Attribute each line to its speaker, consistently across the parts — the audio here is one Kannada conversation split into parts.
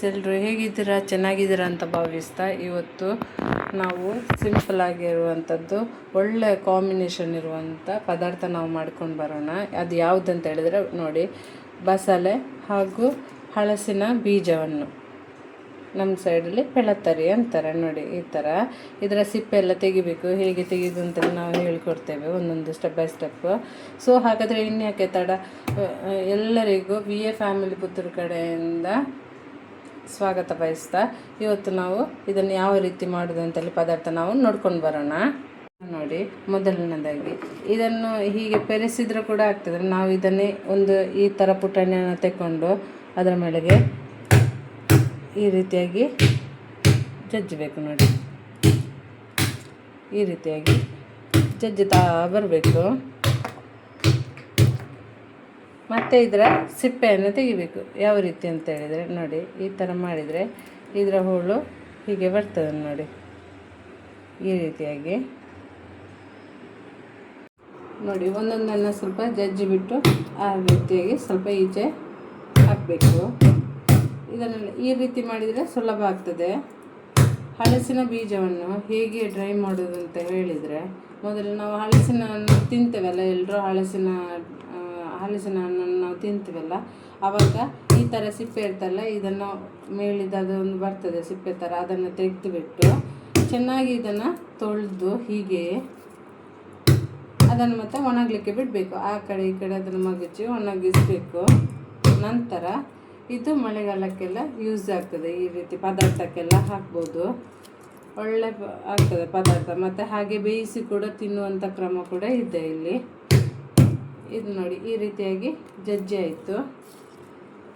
Speaker 1: ಎಲ್ಲರೂ ಹೇಗಿದ್ದೀರಾ? ಚೆನ್ನಾಗಿದ್ದೀರಾ ಅಂತ ಭಾವಿಸ್ತಾ ಇವತ್ತು ನಾವು ಸಿಂಪಲ್ ಆಗಿರುವಂಥದ್ದು ಒಳ್ಳೆ ಕಾಂಬಿನೇಷನ್ ಇರುವಂಥ ಪದಾರ್ಥ ನಾವು ಮಾಡ್ಕೊಂಡು ಬರೋಣ. ಅದು ಯಾವುದಂತ ಹೇಳಿದರೆ ನೋಡಿ, ಬಸಳೆ ಹಾಗೂ ಹಲಸಿನ ಬೀಜವನ್ನು ನಮ್ಮ ಸೈಡಲ್ಲಿ ಪೆಳತ್ತರಿ ಅಂತಾರೆ ನೋಡಿ. ಈ ಥರ ಇದರ ಸಿಪ್ಪೆ ಎಲ್ಲ ತೆಗಿಬೇಕು. ಹೇಗೆ ತೆಗೆದು ಅಂತ ನಾವು ಹೇಳಿಕೊಡ್ತೇವೆ ಒಂದೊಂದು ಸ್ಟೆಪ್ ಬೈ ಸ್ಟೆಪ್. ಸೊ ಹಾಗಾದರೆ ಇನ್ಯಾಕೆ ತಡ, ಎಲ್ಲರಿಗೂ BA ಫ್ಯಾಮಿಲಿ ಪುತ್ತೂರು ಕಡೆಯಿಂದ ಸ್ವಾಗತ ಬಯಸ್ತಾ ಇವತ್ತು ನಾವು ಇದನ್ನು ಯಾವ ರೀತಿ ಮಾಡೋದು ಅಂತೇಳಿ ಪದಾರ್ಥ ನಾವು ನೋಡ್ಕೊಂಡು ಬರೋಣ. ನೋಡಿ, ಮೊದಲನೇದಾಗಿ ಇದನ್ನು ಹೀಗೆ ಪೆರೆಸಿದ್ರೆ ಕೂಡ ಆಗ್ತದೆ. ನಾವು ಇದನ್ನೇ ಒಂದು ಈ ಥರ ಪುಟಾಣಿಯನ್ನು ತೆಕ್ಕೊಂಡು ಅದರ ಮೇಲೆಗೆ ಈ ರೀತಿಯಾಗಿ ಜಜ್ಜಬೇಕು. ನೋಡಿ, ಈ ರೀತಿಯಾಗಿ ಜಜ್ಜುತ್ತಾ ಬರಬೇಕು. ಮತ್ತು ಇದರ ಸಿಪ್ಪೆಯನ್ನು ತೆಗಿಬೇಕು. ಯಾವ ರೀತಿ ಅಂತ ಹೇಳಿದರೆ ನೋಡಿ, ಈ ಥರ ಮಾಡಿದರೆ ಇದರ ಹೋಳು ಹೀಗೆ ಬರ್ತದೆ ನೋಡಿ. ಈ ರೀತಿಯಾಗಿ ನೋಡಿ, ಒಂದೊಂದನ್ನು ಸ್ವಲ್ಪ ಜಜ್ಜಿಬಿಟ್ಟು ಆ ರೀತಿಯಾಗಿ ಸ್ವಲ್ಪ ಈಚೆ ಹಾಕಬೇಕು. ಇದನ್ನೆಲ್ಲ ಈ ರೀತಿ ಮಾಡಿದರೆ ಸುಲಭ ಆಗ್ತದೆ. ಹಲಸಿನ ಬೀಜವನ್ನು ಹೇಗೆ ಡ್ರೈ ಮಾಡೋದು ಅಂತ ಹೇಳಿದರೆ, ಮೊದಲು ನಾವು ಹಲಸಿನನ್ನು ತಿಂತೇವಲ್ಲ, ಎಲ್ಲರೂ ಹಲಸಿನ ಹಣ್ಣನ್ನು ನಾವು ತಿಂತೀವಲ್ಲ, ಆವಾಗ ಈ ಥರ ಸಿಪ್ಪೆ ಇರ್ತಲ್ಲ, ಇದನ್ನು ಮೇಲಿದ್ದು ಒಂದು ಬರ್ತದೆ ಸಿಪ್ಪೆ ಥರ, ಅದನ್ನು ತೆಗೆದುಬಿಟ್ಟು ಚೆನ್ನಾಗಿ ಇದನ್ನು ತೊಳೆದು ಹೀಗೆ ಅದನ್ನು ಮತ್ತೆ ಒಣಗಲಿಕ್ಕೆ ಬಿಡಬೇಕು. ಆ ಕಡೆ ಈ ಕಡೆ ಅದನ್ನು ಮಗುಚಿ ಒಣಗಿಸಬೇಕು. ನಂತರ ಇದು ಮಳೆಗಾಲಕ್ಕೆಲ್ಲ ಯೂಸ್ ಆಗ್ತದೆ. ಈ ರೀತಿ ಪದಾರ್ಥಕ್ಕೆಲ್ಲ ಹಾಕ್ಬೋದು, ಒಳ್ಳೆ ಆಗ್ತದೆ ಪದಾರ್ಥ. ಮತ್ತು ಹಾಗೆ ಬೇಯಿಸಿ ಕೂಡ ತಿನ್ನುವಂಥ ಕ್ರಮ ಕೂಡ ಇದೆ ಇಲ್ಲಿ. ಇದು ನೋಡಿ, ಈ ರೀತಿಯಾಗಿ ಜಜ್ಜಿ ಆಯಿತು.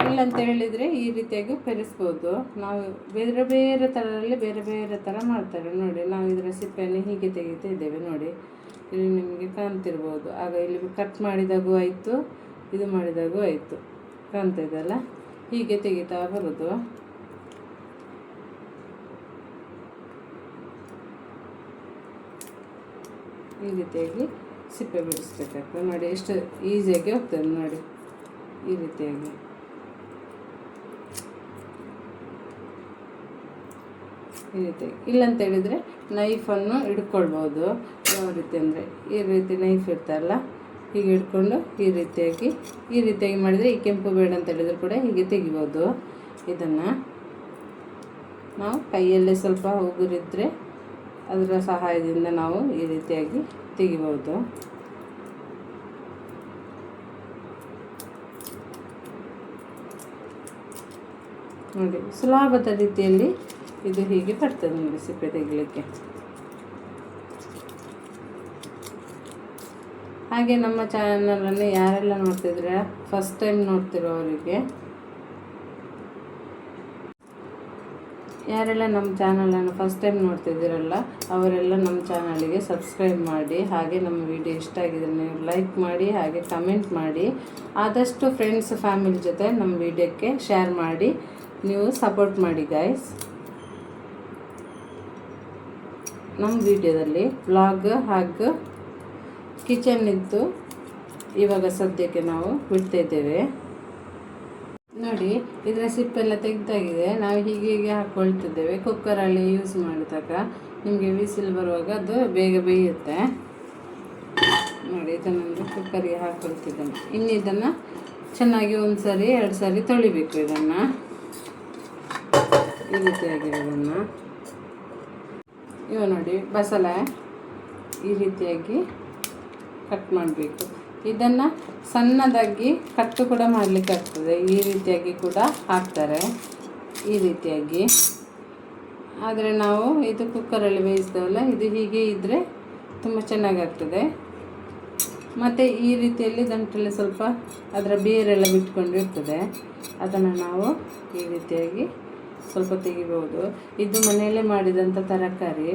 Speaker 1: ಇಲ್ಲಂತ ಹೇಳಿದರೆ ಈ ರೀತಿಯಾಗಿ ಪೆರೆಸ್ಬೋದು. ನಾವು ಬೇರೆ ಬೇರೆ ಥರದಲ್ಲಿ ಬೇರೆ ಬೇರೆ ಥರ ಮಾಡ್ತಾರೆ ನೋಡಿ. ನಾವು ಇದರ ಸಿಪ್ಪೆಯನ್ನು ಹೀಗೆ ತೆಗಿತಾ ಇದ್ದೇವೆ ನೋಡಿ, ಇಲ್ಲಿ ನಿಮಗೆ ಕಾಣ್ತಿರ್ಬೋದು. ಆಗ ಇಲ್ಲಿ ಕಟ್ ಮಾಡಿದಾಗೂ ಆಯಿತು, ಇದು ಮಾಡಿದಾಗೂ ಆಯಿತು, ಕಾಣ್ತಾ ಇದೆಯಲ್ಲ. ಹೀಗೆ ತೆಗಿತಾ ಬರೋದು. ಈ ರೀತಿಯಾಗಿ ಸಿಪ್ಪೆ ಬಿಡಿಸ್ಬೇಕಾಗ್ತದೆ ನೋಡಿ. ಎಷ್ಟು ಈಸಿಯಾಗಿ ಹೋಗ್ತದೆ ನೋಡಿ. ಈ ರೀತಿಯಾಗಿ ಇಲ್ಲಂತ ಹೇಳಿದರೆ ನೈಫನ್ನು ಹಿಡ್ಕೊಳ್ಬೋದು. ಯಾವ ರೀತಿ ಅಂದರೆ ಈ ರೀತಿ ನೈಫ್ ಇರ್ತಾರಲ್ಲ, ಹೀಗೆ ಹಿಡ್ಕೊಂಡು ಈ ರೀತಿಯಾಗಿ ಮಾಡಿದರೆ, ಈ ಕೆಂಪು ಬೇಡ ಅಂತ ಹೇಳಿದ್ರು ಕೂಡ ಹೀಗೆ ತೆಗಿಬೋದು. ಇದನ್ನು ನಾವು ಕೈಯಲ್ಲೇ ಸ್ವಲ್ಪ ಉಗುರಿದ್ರೆ ಅದರ ಸಹಾಯದಿಂದ ನಾವು ಈ ರೀತಿಯಾಗಿ ತೆಗಿಬೋದು. ನೋಡಿ, ಸುಲಭದ ರೀತಿಯಲ್ಲಿ ಇದು ಹೀಗೆ ಬರ್ತದೆ ನೋಡಿ ಸಿಪ್ಪೆ ತೆಗಿಲಿಕ್ಕೆ. ಹಾಗೆ ನಮ್ಮ ಚಾನಲನ್ನು ಯಾರೆಲ್ಲ ನೋಡ್ತಿದ್ರೆ, ಫಸ್ಟ್ ಟೈಮ್ ನೋಡ್ತಿರೋರಿಗೆ, ಯಾರೆಲ್ಲ ನಮ್ಮ ಚಾನಲನ್ನು ಫಸ್ಟ್ ಟೈಮ್ ನೋಡ್ತಿದ್ದೀರಲ್ಲ ಅವರೆಲ್ಲ ನಮ್ಮ ಚಾನಲಿಗೆ ಸಬ್ಸ್ಕ್ರೈಬ್ ಮಾಡಿ. ಹಾಗೆ ನಮ್ಮ ವಿಡಿಯೋ ಇಷ್ಟ ಆಗಿದ್ರೆ ನೀವು ಲೈಕ್ ಮಾಡಿ, ಹಾಗೆ ಕಮೆಂಟ್ ಮಾಡಿ. ಆದಷ್ಟು ಫ್ರೆಂಡ್ಸ್ ಫ್ಯಾಮಿಲಿ ಜೊತೆ ನಮ್ಮ ವಿಡಿಯೋಕ್ಕೆ ಶೇರ್ ಮಾಡಿ, ನೀವು ಸಪೋರ್ಟ್ ಮಾಡಿ ಗೈಸ್. ನಮ್ಮ ವಿಡಿಯೋದಲ್ಲಿ ವ್ಲಾಗ್ ಹಾಗೂ ಕಿಚನ್ ಇದ್ದು ಇವಾಗ ಸದ್ಯಕ್ಕೆ ನಾವು ಬಿಡ್ತಾಯಿದ್ದೇವೆ ನೋಡಿ. ಇದರ ಸಿಪ್ಪೆಲ್ಲ ತೆಗೆದಾಗಿದೆ. ನಾವು ಹೀಗೆ ಹಾಕ್ಕೊಳ್ತಿದ್ದೇವೆ. ಕುಕ್ಕರಲ್ಲಿ ಯೂಸ್ ಮಾಡಿದಾಗ ನಿಮಗೆ ವಿಸಿಲ್ ಬರುವಾಗ ಅದು ಬೇಗ ಬೇಯುತ್ತೆ ನೋಡಿ. ಇದನ್ನು ಕುಕ್ಕರಿಗೆ ಹಾಕ್ಕೊಳ್ತಿದ್ದೇನೆ. ಇನ್ನು ಇದನ್ನು ಚೆನ್ನಾಗಿ 1 ಸರಿ 2 ಸರಿ ತೊಳಿಬೇಕು. ಇದನ್ನು ಈ ರೀತಿಯಾಗಿರೋದನ್ನು ಇವ ನೋಡಿ, ಬಸಳೆ ಈ ರೀತಿಯಾಗಿ ಕಟ್ ಮಾಡಬೇಕು. ಇದನ್ನು ಸಣ್ಣದಾಗಿ ಕಟ್ಟು ಕೂಡ ಮಾಡಲಿಕ್ಕೆ ಆಗ್ತದೆ. ಈ ರೀತಿಯಾಗಿ ಕೂಡ ಹಾಕ್ತಾರೆ, ಈ ರೀತಿಯಾಗಿ. ಆದರೆ ನಾವು ಇದು ಕುಕ್ಕರಲ್ಲಿ ಬೇಯಿಸಿದವಲ್ಲ, ಇದು ಹೀಗೆ ಇದ್ದರೆ ತುಂಬ ಚೆನ್ನಾಗಾಗ್ತದೆ. ಮತ್ತು ಈ ರೀತಿಯಲ್ಲಿ ದಂಟಲ್ಲಿ ಸ್ವಲ್ಪ ಅದರ ಬೇರೆಲ್ಲ ಬಿಟ್ಕೊಂಡಿರ್ತದೆ, ಅದನ್ನು ನಾವು ಈ ರೀತಿಯಾಗಿ ಸ್ವಲ್ಪ ತೆಗಿಬೋದು. ಇದು ಮನೆಯಲ್ಲೇ ಮಾಡಿದಂಥ ತರಕಾರಿ,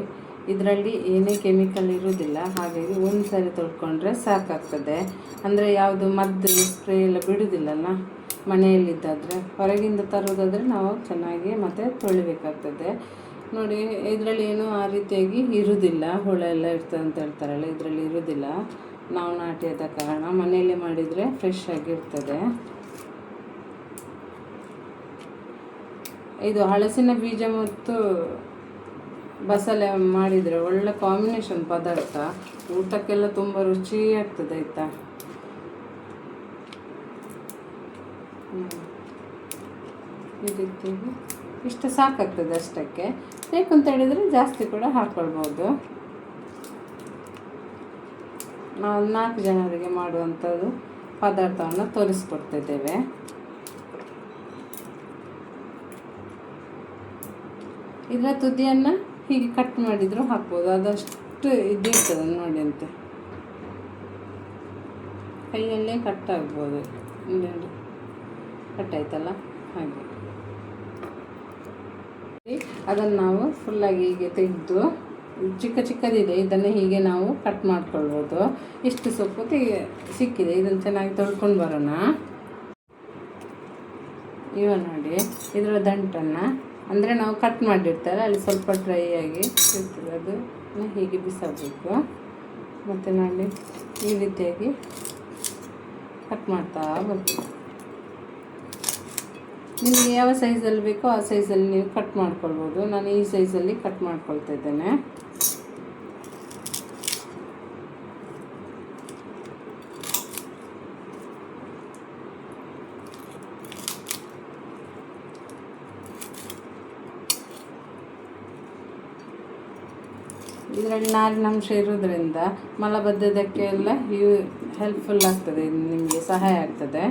Speaker 1: ಇದರಲ್ಲಿ ಏನೇ ಕೆಮಿಕಲ್ ಇರೋದಿಲ್ಲ. ಹಾಗಾಗಿ 1 ಸರಿ ತೊಳ್ಕೊಂಡ್ರೆ ಸಾಕಾಗ್ತದೆ. ಅಂದರೆ ಯಾವುದು ಮದ್ದು ಸ್ಪ್ರೇ ಎಲ್ಲ ಬಿಡೋದಿಲ್ಲಲ್ಲ ಮನೆಯಲ್ಲಿದ್ದಾದರೆ. ಹೊರಗಿಂದ ತರೋದಾದರೆ ನಾವು ಚೆನ್ನಾಗಿ ಮತ್ತೆ ತೊಳಿಬೇಕಾಗ್ತದೆ ನೋಡಿ. ಇದರಲ್ಲಿ ಏನೂ ಆ ರೀತಿಯಾಗಿ ಇರೋದಿಲ್ಲ, ಹುಳ ಎಲ್ಲ ಇರ್ತದೆ ಅಂತ ಹೇಳ್ತಾರಲ್ಲ, ಇದರಲ್ಲಿ ಇರೋದಿಲ್ಲ. ನಾವು ನಾಟಿಯಾದ ಕಾರಣ ಮನೆಯಲ್ಲೇ ಮಾಡಿದರೆ ಫ್ರೆಶ್ ಆಗಿರ್ತದೆ. ಇದು ಹಲಸಿನ ಬೀಜ ಮತ್ತು ಬಸಳೆ ಮಾಡಿದರೆ ಒಳ್ಳೆ ಕಾಂಬಿನೇಷನ್ ಪದಾರ್ಥ, ಊಟಕ್ಕೆಲ್ಲ ತುಂಬ ರುಚಿ ಆಗ್ತದೆ ಆಯಿತಾ. ಈ ರೀತಿ ಇಷ್ಟು ಸಾಕಾಗ್ತದೆ ಅಷ್ಟಕ್ಕೆ. ಬೇಕು ಅಂತ ಹೇಳಿದರೆ ಜಾಸ್ತಿ ಕೂಡ ಹಾಕ್ಕೊಳ್ಬೋದು. ನಾವು 4 ಜನರಿಗೆ ಮಾಡುವಂಥದ್ದು ಪದಾರ್ಥವನ್ನು ತೋರಿಸ್ಕೊಡ್ತಿದ್ದೇವೆ. ಇದರ ತುದಿಯನ್ನು ಹೀಗೆ ಕಟ್ ಮಾಡಿದರೂ ಹಾಕ್ಬೋದು, ಅದಷ್ಟು ಇದಿರ್ತದೆ ನೋಡಿ. ಅಂತೆ ಕೈಯಲ್ಲೇ ಕಟ್ ಆಗ್ಬೋದು. ನೋಡಿ ಕಟ್ ಆಯ್ತಲ್ಲ, ಹಾಗೆ ಅದನ್ನು ನಾವು ಫುಲ್ಲಾಗಿ ಹೀಗೆ ತೆಗೆದು, ಚಿಕ್ಕ ಚಿಕ್ಕದಿದೆ, ಇದನ್ನು ಹೀಗೆ ನಾವು ಕಟ್ ಮಾಡ್ಕೊಳ್ಬೋದು. ಇಷ್ಟು ಸೊಪ್ಪು ಸಿಕ್ಕಿದೆ, ಇದನ್ನು ಚೆನ್ನಾಗಿ ತೊಳ್ಕೊಂಡು ಬರೋಣ. ನೋಡಿ ಇದರ ದಂಟನ್ನು, ಅಂದರೆ ನಾವು ಕಟ್ ಮಾಡಿರ್ತಾರೆ ಅಲ್ಲಿ ಸ್ವಲ್ಪ ಡ್ರೈ ಆಗಿ ಇರ್ತದೆ, ಅದನ್ನು ಹೀಗೆ ಬಿಸಾಡಬೇಕು. ಮತ್ತು ನೋಡಿ ಈ ರೀತಿಯಾಗಿ ಕಟ್ ಮಾಡ್ತಾ ಬರ್ತೀವಿ. ನಿಮಗೆ ಯಾವ ಸೈಜಲ್ಲಿ ಬೇಕೋ ಆ ಸೈಜಲ್ಲಿ ನೀವು ಕಟ್ ಮಾಡ್ಕೊಳ್ಬೋದು. ನಾನು ಈ ಸೈಜಲ್ಲಿ ಕಟ್ ಮಾಡ್ಕೊಳ್ತಾ ಇದ್ದೇನೆ. ಇದರಲ್ಲಿ ನಾರಿನಂಶ ಇರೋದ್ರಿಂದ ಮಲಬದ್ಧತೆಗೆ ಎಲ್ಲ ಹೆಲ್ಪ್ಫುಲ್ ಆಗ್ತದೆ, ನಿಮಗೆ ಸಹಾಯ ಆಗ್ತದೆ.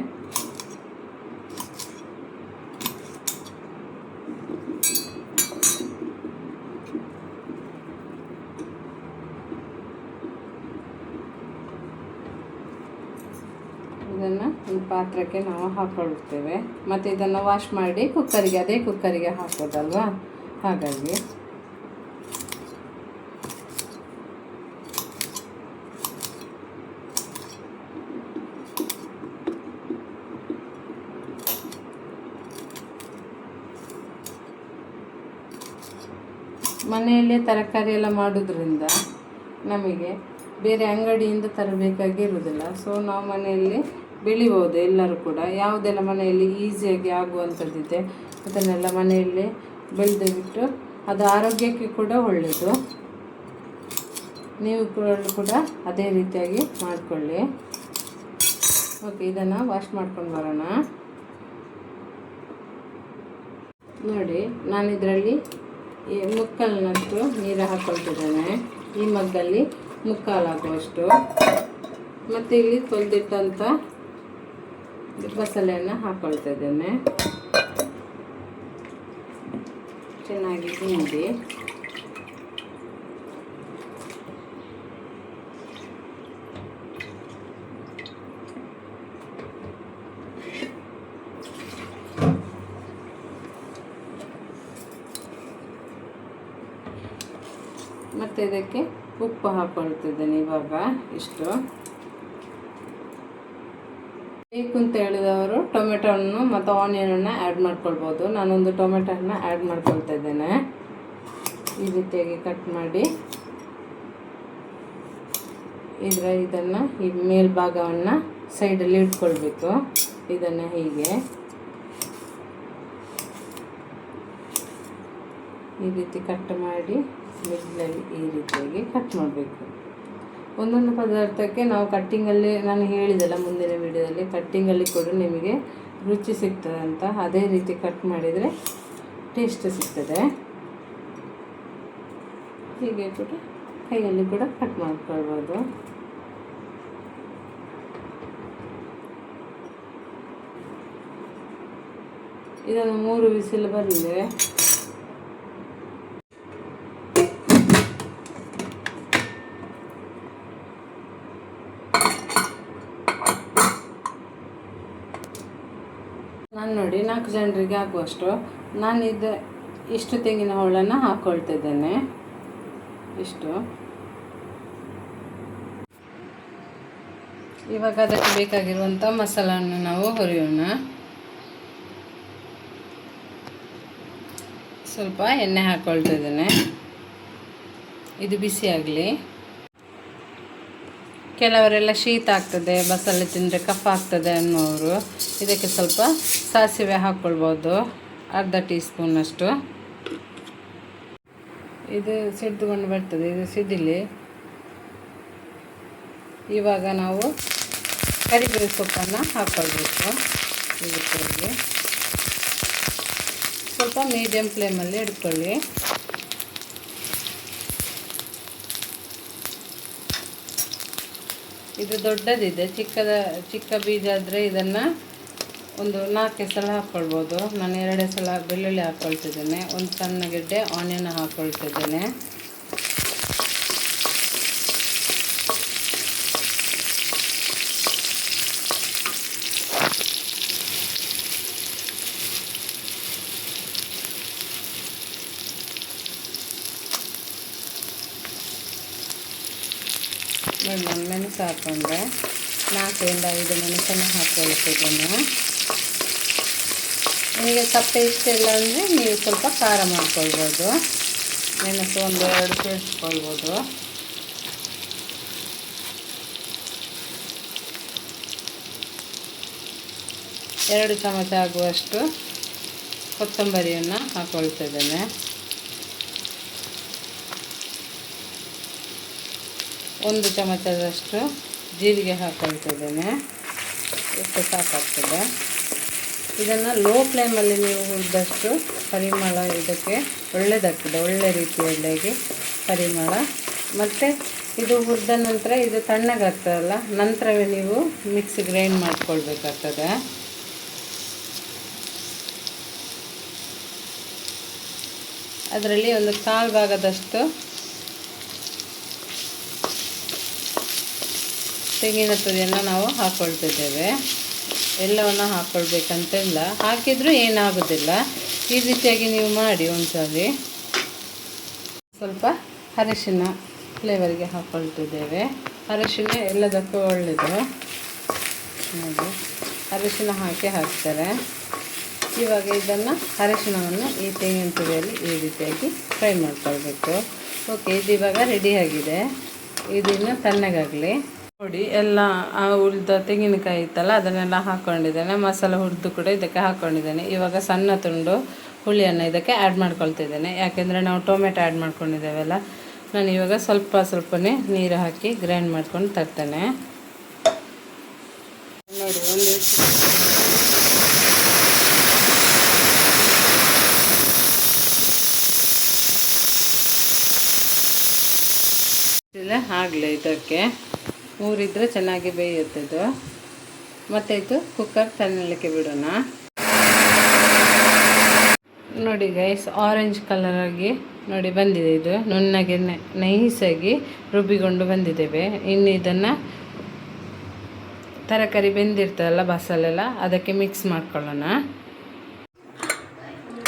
Speaker 1: ಇದನ್ನು ಈ ಪಾತ್ರಕ್ಕೆ ನಾವು ಹಾಕ್ಕೊಳ್ತೇವೆ. ಮತ್ತು ಇದನ್ನು ವಾಶ್ ಮಾಡಿ ಅದೇ ಕುಕ್ಕರಿಗೆ ಹಾಕೋದಲ್ವಾ, ಹಾಗಾಗಿ ಮನೆಯಲ್ಲೇ ತರಕಾರಿ ಎಲ್ಲ ಮಾಡೋದ್ರಿಂದ ನಮಗೆ ಬೇರೆ ಅಂಗಡಿಯಿಂದ ತರಬೇಕಾಗಿರುವುದಿಲ್ಲ. ಸೊ ನಾವು ಮನೆಯಲ್ಲಿ ಬೆಳಿಬೋದು ಎಲ್ಲರೂ ಕೂಡ. ಯಾವುದೆಲ್ಲ ಮನೆಯಲ್ಲಿ ಈಸಿಯಾಗಿ ಆಗುವಂಥದ್ದಿದೆ ಅದನ್ನೆಲ್ಲ ಮನೆಯಲ್ಲೇ ಬೆಳೆದು ಬಿಟ್ಟು ಅದು ಆರೋಗ್ಯಕ್ಕೆ ಕೂಡ ಒಳ್ಳೆಯದು. ನೀವು ಕೂಡ ಅದೇ ರೀತಿಯಾಗಿ ಮಾಡಿಕೊಳ್ಳಿ. ಓಕೆ, ಇದನ್ನು ವಾಶ್ ಮಾಡ್ಕೊಂಡು ಬರೋಣ. ನೋಡಿ ನಾನು ಇದರಲ್ಲಿ ಮುಕ್ಕಾಲಿನಷ್ಟು ನೀರು ಹಾಕ್ಕೊಳ್ತಿದ್ದೇನೆ. ಈ ಮಗ್ಗಲ್ಲಿ ಮುಕ್ಕಾಲಾಗುವಷ್ಟು. ಮತ್ತು ಇಲ್ಲಿ ತೊಳೆದಿಟ್ಟಂಥ ಬಸಳೆಯನ್ನು ಹಾಕ್ಕೊಳ್ತಾ ಇದ್ದೇನೆ. ಚೆನ್ನಾಗಿ ಹಿಂಡಿ ಮತ್ತು ಇದಕ್ಕೆ ಉಪ್ಪು ಹಾಕ್ಕೊಳ್ತಿದ್ದೇನೆ. ಇವಾಗ ಇಷ್ಟು ಬೇಕು ಅಂತ ಹೇಳಿದವರು ಟೊಮೆಟೊವನ್ನು ಮತ್ತು ಆನಿಯನನ್ನು ಆ್ಯಡ್ ಮಾಡ್ಕೊಳ್ಬೋದು. ನಾನೊಂದು ಟೊಮೆಟೊನ ಆ್ಯಡ್ ಮಾಡ್ಕೊಳ್ತಾ ಇದ್ದೇನೆ. ಈ ರೀತಿಯಾಗಿ ಕಟ್ ಮಾಡಿ ಇದನ್ನು ಈ ಮೇಲ್ಭಾಗವನ್ನು ಸೈಡಲ್ಲಿ ಇಟ್ಕೊಳ್ಬೇಕು. ಇದನ್ನು ಹೀಗೆ ಈ ರೀತಿ ಕಟ್ ಮಾಡಿ ಮಿಡ್ಲಲ್ಲಿ ಈ ರೀತಿಯಾಗಿ ಕಟ್ ಮಾಡಬೇಕು. ಒಂದೊಂದು ಪದಾರ್ಥಕ್ಕೆ ನಾವು ಕಟ್ಟಿಂಗಲ್ಲಿ, ನಾನು ಹೇಳಿದೆಲ್ಲ ಮುಂದಿನ ವಿಡಿಯೋದಲ್ಲಿ, ಕಟ್ಟಿಂಗಲ್ಲಿ ಕೂಡ ನಿಮಗೆ ರುಚಿ ಸಿಗ್ತದೆ ಅಂತ. ಅದೇ ರೀತಿ ಕಟ್ ಮಾಡಿದರೆ ಟೇಸ್ಟ್ ಸಿಗ್ತದೆ. ಹೀಗೆ ಕೂಡ ಕೈಯಲ್ಲಿ ಕೂಡ ಕಟ್ ಮಾಡ್ಕೊಳ್ಬೋದು. ಇದನ್ನು 3 ವಿಸಿಲ್ ಬರಲಿದೆ. ನಾನು ನೋಡಿ 4 ಜನರಿಗೆ ಆಗುವಷ್ಟು ನಾನು ಇಷ್ಟು ತೆಂಗಿನ ಹೋಳನ್ನು ಹಾಕ್ಕೊಳ್ತಿದ್ದೇನೆ. ಇಷ್ಟು. ಇವಾಗ ಅದಕ್ಕೆ ಬೇಕಾಗಿರುವಂಥ ಮಸಾಲವನ್ನು ನಾವು ಹುರಿಯೋಣ. ಸ್ವಲ್ಪ ಎಣ್ಣೆ ಹಾಕ್ಕೊಳ್ತಿದ್ದೇನೆ. ಇದು ಬಿಸಿ ಆಗಲಿ. ಕೆಲವರೆಲ್ಲ ಶೀತ ಆಗ್ತದೆ, ಬಸಳೆ ತಿಂದರೆ ಕಫ ಆಗ್ತದೆ ಅನ್ನೋರು ಇದಕ್ಕೆ ಸ್ವಲ್ಪ ಸಾಸಿವೆ ಹಾಕ್ಕೊಳ್ಬೋದು. ಅರ್ಧ ಟೀ ಸ್ಪೂನಷ್ಟು. ಇದು ಸಿಡ್ದುಕೊಂಡು ಬರ್ತದೆ, ಇದು ಸಿಡಿಲಿ. ಇವಾಗ ನಾವು ಕರಿಬೇವು ಸೊಪ್ಪನ್ನು ಹಾಕ್ಕೊಳ್ಬೇಕು. ಇದಕ್ಕೆ ಸ್ವಲ್ಪ ಮೀಡಿಯಮ್ ಫ್ಲೇಮಲ್ಲಿ ಇಟ್ಕೊಳ್ಳಿ. ಇದು ದೊಡ್ಡದಿದೆ, ಚಿಕ್ಕ ಬೀಜ ಆದರೆ ಇದನ್ನು ಒಂದು 4 ಸಲ ಹಾಕ್ಕೊಳ್ಬೋದು. ನಾನು 2 ಸಲ ಬೆಳ್ಳುಳ್ಳಿ ಹಾಕ್ಕೊಳ್ತಿದ್ದೇನೆ, ಒಂದು ಸಣ್ಣ ಗೆಡ್ಡೆ ಆನಿಯನ್ ಹಾಕ್ಕೊಳ್ತಿದ್ದೇನೆ. ನಾನು ಮೆಣಸು ಹಾಕ್ಕೊಂಡೆ, 4 ಇಂದ 5 ಮೆಣಸನ್ನು ಹಾಕ್ಕೊಳ್ತಿದ್ದೇನೆ. ನಿಮಗೆ ಸಪ್ಪೆ ಇಷ್ಟ ಇಲ್ಲ ಅಂದರೆ ನೀವು ಸ್ವಲ್ಪ ಖಾರ ಮಾಡ್ಕೊಳ್ಬೋದು. ಮೆಣಸು 1-2 ಸೇರಿಸ್ಕೊಳ್ಬೋದು. ಎರಡು ಚಮಚ ಆಗುವಷ್ಟು ಕೊತ್ತಂಬರಿಯನ್ನು ಹಾಕ್ಕೊಳ್ತಿದ್ದೇನೆ. 1 ಚಮಚದಷ್ಟು ಜೀರಿಗೆ ಹಾಕ್ಕೊಳ್ತಿದ್ದೇನೆ. ಎಷ್ಟು ಸಾಕಾಗ್ತದೆ. ಇದನ್ನು ಲೋ ಫ್ಲೇಮಲ್ಲಿ ನೀವು ಹುರಿದಷ್ಟು ಪರಿಮಳ ಇದಕ್ಕೆ ಒಳ್ಳೆಯದಾಗ್ತದೆ, ಒಳ್ಳೆ ರೀತಿಯಲ್ಲಿ ಪರಿಮಳ. ಮತ್ತು ಇದು ಹುರಿದ ನಂತರ ಇದು ತಣ್ಣಗಾಗ್ತದಲ್ಲ, ನಂತರವೇ ನೀವು ಮಿಕ್ಸಿ ಗ್ರೈಂಡ್ ಮಾಡ್ಕೊಳ್ಬೇಕಾಗ್ತದೆ. ಅದರಲ್ಲಿ ಒಂದು 1/4 ಭಾಗದಷ್ಟು ತೆಂಗಿನ ತುರಿಯನ್ನು ನಾವು ಹಾಕ್ಕೊಳ್ತಿದ್ದೇವೆ. ಎಲ್ಲವನ್ನು ಹಾಕ್ಕೊಳ್ಬೇಕಂತಿಲ್ಲ, ಹಾಕಿದರೂ ಏನಾಗೋದಿಲ್ಲ. ಈ ರೀತಿಯಾಗಿ ನೀವು ಮಾಡಿ ಒಂದ್ಸಲಿ. ಸ್ವಲ್ಪ ಅರಿಶಿನ ಫ್ಲೇವರಿಗೆ ಹಾಕ್ಕೊಳ್ತಿದ್ದೇವೆ. ಅರಿಶಿನ ಎಲ್ಲದಕ್ಕೂ ಒಳ್ಳೆಯದು ನೋಡಿ, ಅರಿಶಿನ ಹಾಕ್ತಾರೆ. ಇವಾಗ ಇದನ್ನು ಅರಿಶಿನವನ್ನು ಈ ತೆಂಗಿನ ತುರಿಯಲ್ಲಿ ಈ ರೀತಿಯಾಗಿ ಫ್ರೈ ಮಾಡ್ಕೊಳ್ಬೇಕು. ಓಕೆ, ಇದು ಇವಾಗ ರೆಡಿಯಾಗಿದೆ. ಇದನ್ನು ತಣ್ಣಗಾಗಲಿ. ನೋಡಿ, ಎಲ್ಲ ಹುರಿದ ತೆಂಗಿನಕಾಯಿ ಇತ್ತಲ್ಲ ಅದನ್ನೆಲ್ಲ ಹಾಕ್ಕೊಂಡಿದ್ದೇನೆ. ಮಸಾಲೆ ಹುರಿದು ಕೂಡ ಇದಕ್ಕೆ ಹಾಕ್ಕೊಂಡಿದ್ದೇನೆ. ಇವಾಗ ಸಣ್ಣ ತುಂಡು ಹುಳಿಯನ್ನು ಇದಕ್ಕೆ ಆ್ಯಡ್ ಮಾಡ್ಕೊಳ್ತಿದ್ದೇನೆ. ಯಾಕೆಂದರೆ ನಾವು ಟೊಮೆಟೊ ಆ್ಯಡ್ ಮಾಡ್ಕೊಂಡಿದ್ದೇವಲ್ಲ. ನಾನು ಇವಾಗ ಸ್ವಲ್ಪನೇ ನೀರು ಹಾಕಿ ಗ್ರೈಂಡ್ ಮಾಡ್ಕೊಂಡು ತರ್ತೇನೆ. ನೋಡಿ, ಆಗಲಿ. ಇದಕ್ಕೆ ಊರಿದ್ರೆ ಚೆನ್ನಾಗಿ ಬೇಯುತ್ತದೆ. ಮತ್ತು ಇದು ಕುಕ್ಕರ್ ತಣ್ಣಲಿಕ್ಕೆ ಬಿಡೋಣ. ನೋಡಿ ಗೈಸ್, ಆರೆಂಜ್ ಕಲರಾಗಿ ನೋಡಿ ಬಂದಿದೆ. ಇದು ನುಣ್ಣಗೆ ನೈಸಾಗಿ ರುಬ್ಬಿಕೊಂಡು ಬಂದಿದ್ದೇವೆ. ಇನ್ನು ಇದನ್ನು ತರಕಾರಿ ಬೆಂದಿರ್ತದಲ್ಲ, ಬಸಲೆಲ್ಲ, ಅದಕ್ಕೆ ಮಿಕ್ಸ್ ಮಾಡ್ಕೊಳ್ಳೋಣ.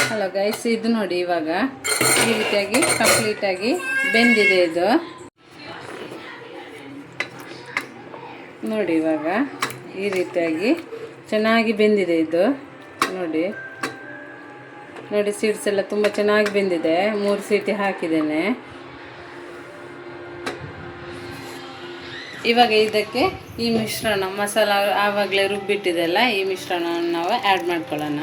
Speaker 1: ಹಲೋ ಗೈಸ್, ಇದು ನೋಡಿ ಇವಾಗ ಈ ರೀತಿಯಾಗಿ ಕಂಪ್ಲೀಟಾಗಿ ಬೆಂದಿದೆ. ಇದು ನೋಡಿ, ಇವಾಗ ಈ ರೀತಿಯಾಗಿ ಚೆನ್ನಾಗಿ ಬೆಂದಿದೆ. ಇದು ನೋಡಿ ಸೀಡ್ಸ್ ಎಲ್ಲ ತುಂಬ ಚೆನ್ನಾಗಿ ಬೆಂದಿದೆ. 3 ಸೀಟಿ ಹಾಕಿದ್ದೇನೆ. ಇವಾಗ ಇದಕ್ಕೆ ಈ ಮಿಶ್ರಣ ಮಸಾಲ ಆವಾಗಲೇ ರುಬ್ಬಿಟ್ಟಿದೆಲ್ಲ, ಈ ಮಿಶ್ರಣವನ್ನು ನಾವು ಆ್ಯಡ್ ಮಾಡ್ಕೊಳ್ಳೋಣ.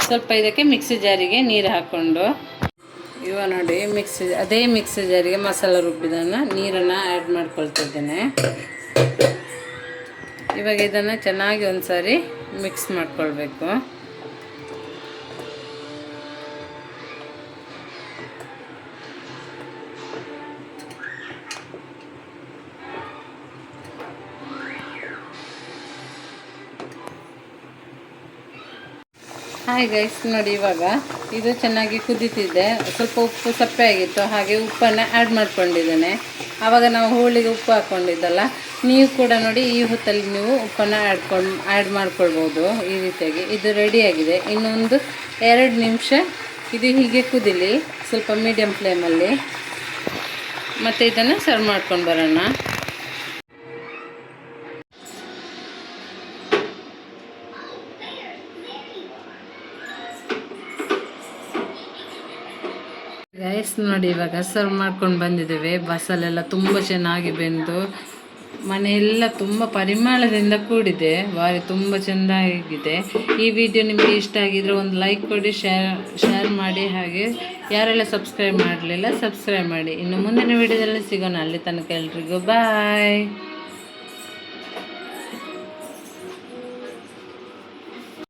Speaker 1: ಸ್ವಲ್ಪ ಇದಕ್ಕೆ ಮಿಕ್ಸಿ ಜಾರಿಗೆ ನೀರು ಹಾಕ್ಕೊಂಡು, ಇವಾಗ ನೋಡಿ ಅದೇ ಮಿಕ್ಸಿ ಜಾರಿಗೆ ಮಸಾಲ ರುಬ್ಬಿದನ್ನು ನೀರನ್ನು ಆ್ಯಡ್ ಮಾಡ್ಕೊಳ್ತಿದ್ದೇನೆ. ಇವಾಗ ಇದನ್ನು ಚೆನ್ನಾಗಿ ಒಂದು ಸಾರಿ ಮಿಕ್ಸ್ ಮಾಡ್ಕೊಳ್ಬೇಕು. ಹಾಯ್ ಗೈಸ್, ನೋಡಿ ಇವಾಗ ಇದು ಚೆನ್ನಾಗಿ ಕುದೀತಿದೆ. ಸ್ವಲ್ಪ ಉಪ್ಪು ಸಪ್ಪೆ ಆಗಿತ್ತು, ಹಾಗೆ ಉಪ್ಪನ್ನು ಆ್ಯಡ್ ಮಾಡ್ಕೊಂಡಿದ್ದೇನೆ. ಆವಾಗ ನಾವು ಹೋಳಿಗೆ ಉಪ್ಪು ಹಾಕ್ಕೊಂಡಿದ್ದಲ್ಲ, ನೀವು ಕೂಡ ನೋಡಿ ಈ ಹೊತ್ತಲ್ಲಿ ನೀವು ಉಪ್ಪನ್ನು ಆ್ಯಡ್ ಮಾಡ್ಕೊಳ್ಬೋದು. ಈ ರೀತಿಯಾಗಿ ಇದು ರೆಡಿಯಾಗಿದೆ. ಇನ್ನೊಂದು 2 ನಿಮಿಷ ಇದು ಹೀಗೆ ಕುದಿಲಿ, ಸ್ವಲ್ಪ ಮೀಡಿಯಮ್ ಫ್ಲೇಮಲ್ಲಿ. ಮತ್ತು ಇದನ್ನು ಸರ್ವ್ ಮಾಡ್ಕೊಂಡು ಬರೋಣ. ಗೈಸ್ ನೋಡಿ, ಇವಾಗ ಸರ್ವ್ ಮಾಡ್ಕೊಂಡು ಬಂದಿದ್ದೇವೆ. ಬಸಲೆಲ್ಲ ತುಂಬ ಚೆನ್ನಾಗಿ ಬೆಂದು ಮನೆಯೆಲ್ಲ ತುಂಬ ಪರಿಮಳದಿಂದ ಕೂಡಿದೆ, ಭಾರಿ ತುಂಬ ಚೆಂದಾಗಿದೆ. ಈ ವಿಡಿಯೋ ನಿಮಗೆ ಇಷ್ಟ ಆಗಿದ್ರೆ ಒಂದು ಲೈಕ್ ಕೊಡಿ, ಶೇರ್ ಮಾಡಿ, ಹಾಗೆ ಯಾರೆಲ್ಲ ಸಬ್ಸ್ಕ್ರೈಬ್ ಮಾಡಲಿಲ್ಲ ಸಬ್ಸ್ಕ್ರೈಬ್ ಮಾಡಿ. ಇನ್ನು ಮುಂದಿನ ವಿಡಿಯೋದಲ್ಲಿ ಸಿಗೋಣ. ಅಲ್ಲಿ ತನಕ ಎಲ್ರಿಗೂ ಬಾಯ್.